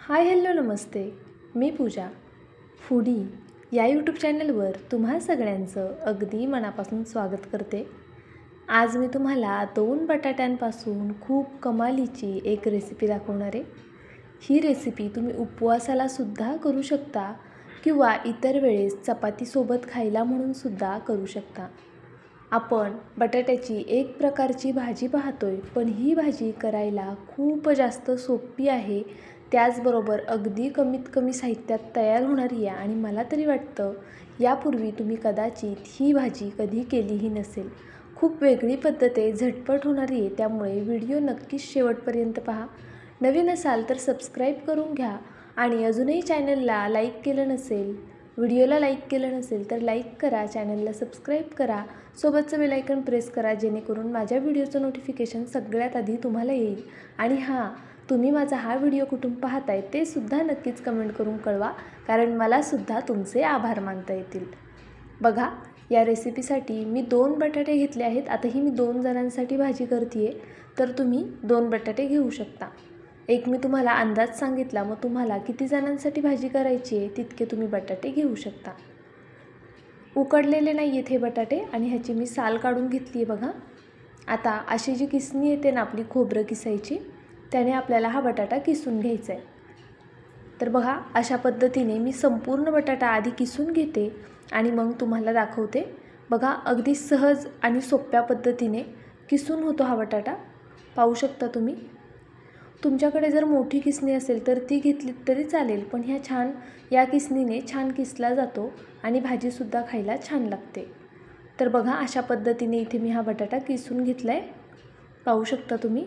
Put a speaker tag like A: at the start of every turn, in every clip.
A: Hi hello नमस्ते. मी पूजा foodie या YouTube चॅनलवर तुम्हा सगळ्यांचं अगदी मनापासून स्वागत करते. आज मी तुम्हाला 2 बटाट्यांपासून खूप कमालीची एक रेसिपी दाखवणार आहे. ही रेसिपी तुम्ही उपवासाला सुद्धा करू शकता किंवा इतर वेळेस चपातीसोबत खायला म्हणून सुद्धा करू शकता. आपण बटाट्याची एक प्रकारची भाजी पाहतोय, पण ही भाजी करायला खूप जास्त सोपी आहे. त्याचबरोबर अगदी कमीत कमी साहित्यात तयार होणारी आहे आणि मला तरी वाटतं यापूर्वी तुम्ही कदाचित ही भाजी कधी केलीही नसेल. खूप वेगळी पद्धत आहे, झटपट होणारी आहे. त्यामुळे व्हिडिओ नक्कीच शेवटपर्यंत पहा. नवीन असाल तर सबस्क्राईब करून घ्या आणि अजूनही चॅनलला लाईक केलं नसेल, व्हिडिओला लाईक केलं नसेल तर लाईक करा, चॅनलला सबस्क्राईब करा, सोबतचं बेल आयकॉन प्रेस करा, जेणेकरून माझ्या व्हिडिओचं नोटिफिकेशन सगळ्यात आधी तुम्हाला येईल. आणि हां, तुम्ही माझा हा व्हिडिओ कुठून पाहताय ते सुद्धा नक्कीच कमेंट करून कळवा, कारण मलासुद्धा तुमचे आभार मानता येतील. बघा, या रेसिपीसाठी मी 2 बटाटे घेतले आहेत. आता ही मी 2 जणांसाठी भाजी करते आहे, तर तुम्ही 2 बटाटे घेऊ शकता. एक मी तुम्हाला अंदाज सांगितला, मग तुम्हाला किती जणांसाठी भाजी करायची आहे तितके तुम्ही बटाटे घेऊ शकता. उकडलेले नाही आहेत हे बटाटे आणि ह्याची मी साल काढून घेतली आहे. बघा, आता अशी जी किसणी येते ना आपली खोबरं किसायची, त्याने आपल्याला हा बटाटा किसून घ्यायचा आहे. तर बघा, अशा पद्धतीने मी संपूर्ण बटाटा आधी किसून घेते आणि मग तुम्हाला दाखवते. बघा, अगदी सहज आणि सोप्या पद्धतीने किसून होतो हा बटाटा. पाहू शकता तुम्ही. तुमच्याकडे जर मोठी किसणी असेल तर ती घेतलीत तरी चालेल, पण या किसणीने छान किसला जातो आणि भाजीसुद्धा खायला छान लागते. तर बघा, अशा पद्धतीने इथे मी हा बटाटा किसून घेतला आहे. पाहू शकता तुम्ही.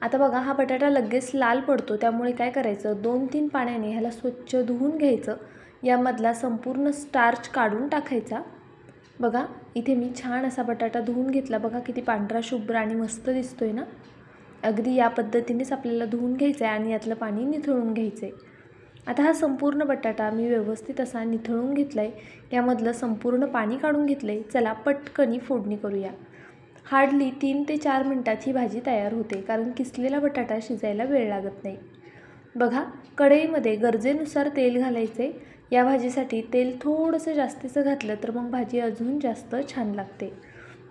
A: आता बघा, हा बटाटा लगेच लाल पडतो, त्यामुळे काय करायचं, 2-3 पाण्याने ह्याला स्वच्छ धुवून घ्यायचं. यामधला संपूर्ण स्टार्च काढून टाकायचा. बघा, इथे मी छान असा बटाटा धुवून घेतला. बघा, किती पांढरा शुभ्र आणि मस्त दिसतोय ना. अगदी या पद्धतीनेच आपल्याला धुवून घ्यायचं आहे आणि यातलं पाणी निथळून घ्यायचं आहे. आता हा संपूर्ण बटाटा मी व्यवस्थित असा निथळून घेतला आहे. यामधलं संपूर्ण पाणी काढून घेतलं आहे. चला पटकनी फोडणी करूया. हार्डली 3 ते 4 मिनटात ही भाजी तयार होते, कारण किसलेला बटाटा शिजायला वेळ लागत नाही. बघा, कढईमध्ये गरजेनुसार तेल घालायचे. या भाजीसाठी तेल थोडंसं जास्तीचं घातलं तर मग भाजी अजून जास्त छान लागते.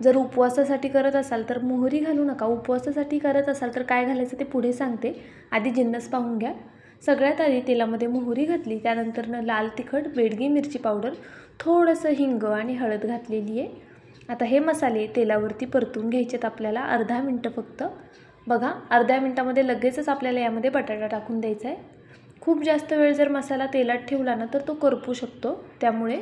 A: जर उपवासासाठी करत असाल तर मोहरी घालू नका. उपवासासाठी करत असाल तर काय घालायचं ते पुढे सांगते, आधी जिन्नस पाहून घ्या. सगळ्यात आधी तेलामध्ये मोहरी घातली, त्यानंतरनं लाल तिखट, बेडगी मिरची पावडर, थोडंसं हिंग आणि हळद घातलेली आहे. आता हे मसाले तेलावरती परतून घ्यायचेत आपल्याला अर्धा मिनटं फक्त. बघा, अर्ध्या मिनटामध्ये लगेचच आपल्याला यामध्ये बटाटा टाकून द्यायचा आहे. खूप जास्त वेळ जर मसाला तेलात ठेवला ना तर तो करपू शकतो, त्यामुळे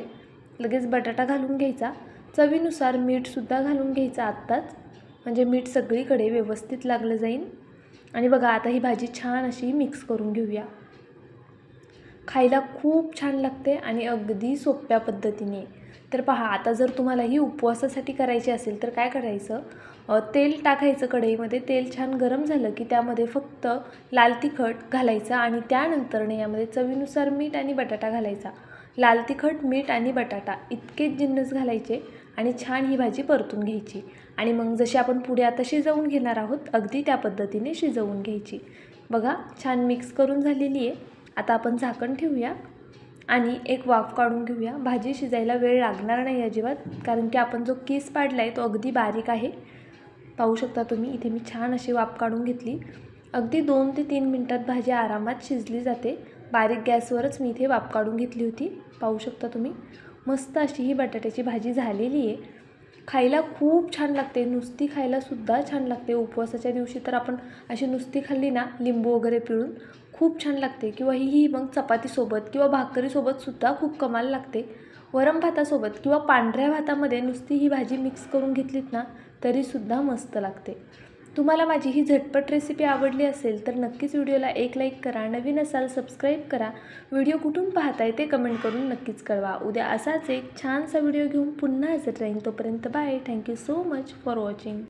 A: लगेच बटाटा घालून घ्यायचा. चवीनुसार मीठसुद्धा घालून घ्यायचं आत्ताच, म्हणजे मीठ सगळीकडे व्यवस्थित लागलं जाईल. आणि बघा, आता ही भाजी छान अशी मिक्स करून घेऊया. खायला खूप छान लागते आणि अगदी सोप्या पद्धतीने. तर पहा, आता जर तुम्हाला ही उपवासासाठी करायची असेल तर काय करायचं, तेल टाकायचं कढईमध्ये. तेल छान गरम झालं की त्यामध्ये फक्त लाल तिखट घालायचं आणि त्यानंतरने यामध्ये चवीनुसार मीठ आणि बटाटा घालायचा. लाल तिखट, मीठ आणि बटाटा इतकेच जिन्नस घालायचे आणि छान ही भाजी परतून घ्यायची. आणि मग जशी आपण पुढे आता शिजवून घेणार आहोत, अगदी त्या पद्धतीने शिजवून घ्यायची. बघा, छान मिक्स करून झालेली आहे. आता आपण झाकण ठेवूया आणि एक वाफ काढून घेऊया. भाजी शिजायला वेळ लागणार नाही अजिबात, कारण की आपण जो किस पाडला आहे तो अगदी बारीक आहे. पाहू शकता तुम्ही. इथे मी छान अशी वाफ काढून घेतली. अगदी 2 ते 3 मिनटात भाजी आरामात शिजली जाते. बारीक गॅसवरच मी इथे वाफ काढून घेतली होती. पाहू शकता तुम्ही. मस्त अशी ही बटाट्याची भाजी झालेली आहे. खायला खूप छान लागते, नुसती खायलासुद्धा छान लागते. उपवासाच्या दिवशी तर आपण अशी नुसती खाल्ली ना, लिंबू वगैरे पिळून, खूप छान लागते. किंवा ही मग चपातीसोबत किंवा भाकरीसोबतसुद्धा खूप कमाल लागते. वरण भातासोबत किंवा पांढऱ्या भातामध्ये नुसती ही भाजी मिक्स करून घेतलीत ना तरीसुद्धा मस्त लागते. तुम्हाला माझी ही झटपट रेसिपी आवडली असेल तर नक्कीच व्हिडिओला एक लाईक करा. नवीन असाल सबस्क्राईब करा. व्हिडिओ कुठून पाहताय ते कमेंट करून नक्कीच कळवा. उद्या असाच एक छानसा व्हिडिओ घेऊन पुन्हा हजर राहीन. तोपर्यंत bye. Thank you so much for watching.